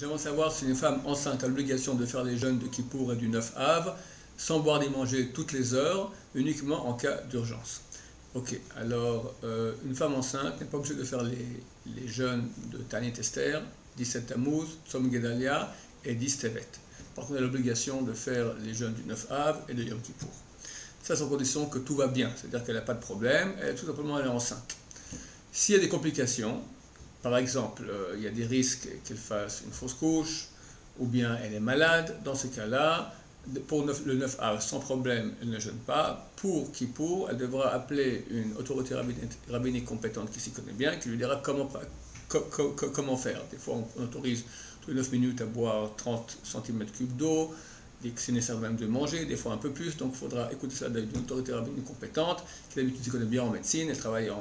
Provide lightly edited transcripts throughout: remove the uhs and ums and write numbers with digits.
J'aimerais savoir si une femme enceinte a l'obligation de faire les jeûnes de Kippour et du 9 Av, sans boire ni manger toutes les heures, uniquement en cas d'urgence. Ok, alors une femme enceinte n'est pas obligée de faire les jeûnes de Tanit Esther, 17 Tammuz, Tzom Gedalia et 10 Tevet. Par contre, elle a l'obligation de faire les jeûnes du 9 Av et de Yom Kippour. Ça, c'est en condition que tout va bien, c'est-à-dire qu'elle n'a pas de problème, tout simplement elle est enceinte. S'il y a des complications, par exemple, il y a des risques qu'elle fasse une fausse couche, ou bien elle est malade, dans ce cas-là, pour le 9 Av, sans problème, elle ne jeûne pas. Pour Kippour, elle devra appeler une autorité rabbinique compétente qui s'y connaît bien, qui lui dira comment faire. Des fois, on autorise tous les 9 minutes à boire 30 cm3 d'eau, c'est nécessaire même de manger, des fois un peu plus, donc il faudra écouter ça d'une autorité rabbinique compétente, qui d'habitude s'y connaît bien en médecine, elle travaille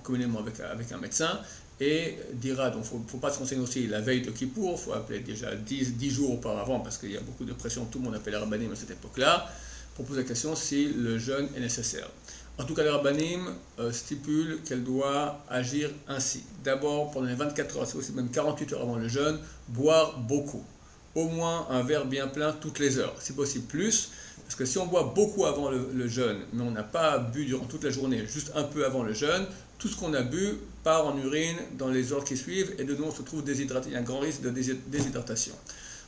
communément avec un médecin, et dira, donc il ne faut pas se renseigner aussi la veille de Kippour, il faut appeler déjà 10 jours auparavant, parce qu'il y a beaucoup de pression, tout le monde appelle les rabbinim à cette époque-là, pour poser la question si le jeûne est nécessaire. En tout cas, les rabbinim stipulent qu'elle doit agir ainsi. D'abord, pendant les 24 heures, c'est aussi même 48 heures avant le jeûne, boire beaucoup. Au moins un verre bien plein toutes les heures, si possible plus, parce que si on boit beaucoup avant le jeûne, mais on n'a pas bu durant toute la journée, juste un peu avant le jeûne, tout ce qu'on a bu part en urine dans les heures qui suivent et de nouveau on se trouve déshydraté. Il y a un grand risque de déshydratation.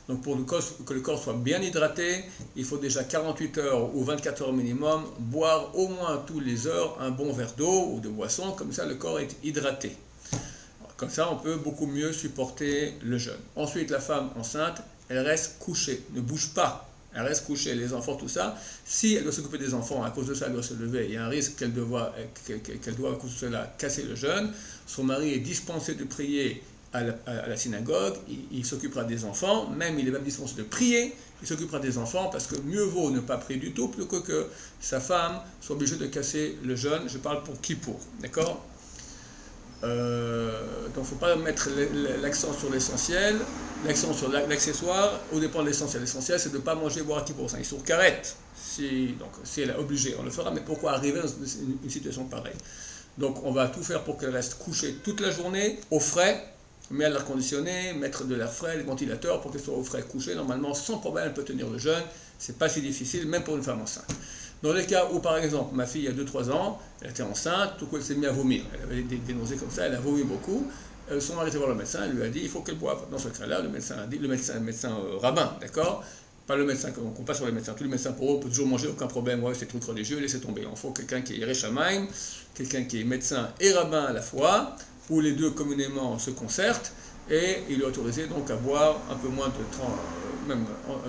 Donc pour que le corps soit bien hydraté, il faut déjà 48 heures ou 24 heures minimum boire au moins tous les heures un bon verre d'eau ou de boisson, comme ça le corps est hydraté. Comme ça on peut beaucoup mieux supporter le jeûne. Ensuite la femme enceinte, elle reste couchée, ne bouge pas. Elle reste couchée, les enfants, tout ça. Si elle doit s'occuper des enfants, à cause de ça, elle doit se lever, il y a un risque qu'elle doit, à cause de cela, casser le jeûne. Son mari est dispensé de prier à la synagogue, il s'occupera des enfants, même il est même dispensé de prier, il s'occupera des enfants, parce que mieux vaut ne pas prier du tout, plutôt que sa femme soit obligée de casser le jeûne. Je parle pour Kippour, d'accord ? Donc il ne faut pas mettre l'accent sur l'essentiel, l'accent sur l'accessoire, au dépend de l'essentiel. L'essentiel, c'est de ne pas manger et boire à Kippour. C'est un issour karet. Donc si elle est obligée, on le fera, mais pourquoi arriver dans une situation pareille? Donc on va tout faire pour qu'elle reste couchée toute la journée, au frais, mais à l'air conditionné, mettre de l'air frais, les ventilateurs, pour qu'elle soit au frais couchée. Normalement, sans problème, elle peut tenir le jeûne. C'est pas si difficile, même pour une femme enceinte. Dans les cas où, par exemple, ma fille, il y a 2-3 ans, elle était enceinte, tout coup, elle s'est mise à vomir. Elle avait des nausées comme ça, elle a vomi beaucoup. Son mari était voir le médecin, elle lui a dit, il faut qu'elle boive. Dans ce cas-là, le médecin a dit, le médecin rabbin, d'accord? Pas le médecin, on compte pas sur les médecins. Tous les médecins, pour eux, on peut toujours manger, aucun problème. Ouais, c'est trucs religieux, laissez tomber. Il faut quelqu'un qui est Réchamaïm, quelqu'un qui est médecin et rabbin à la fois, où les deux communément se concertent, et il est autorisé donc à boire un peu moins de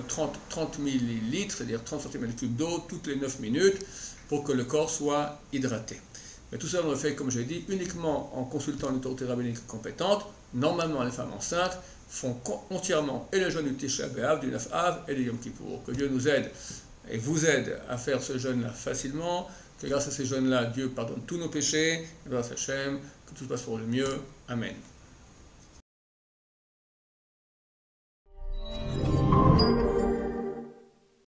30 millilitres, c'est-à-dire 30 cm3 d'eau toutes les 9 minutes pour que le corps soit hydraté. Mais tout ça, on le fait, comme je l'ai dit, uniquement en consultant une autorité rabbinique compétente. Normalement, les femmes enceintes font entièrement et le jeûne du Tisha B'Av, du 9 Av et du Yom Kippour. Que Dieu nous aide et vous aide à faire ce jeûne-là facilement, que grâce à ces jeûnes-là, Dieu pardonne tous nos péchés, et grâce à Hachem, que tout se passe pour le mieux. Amen.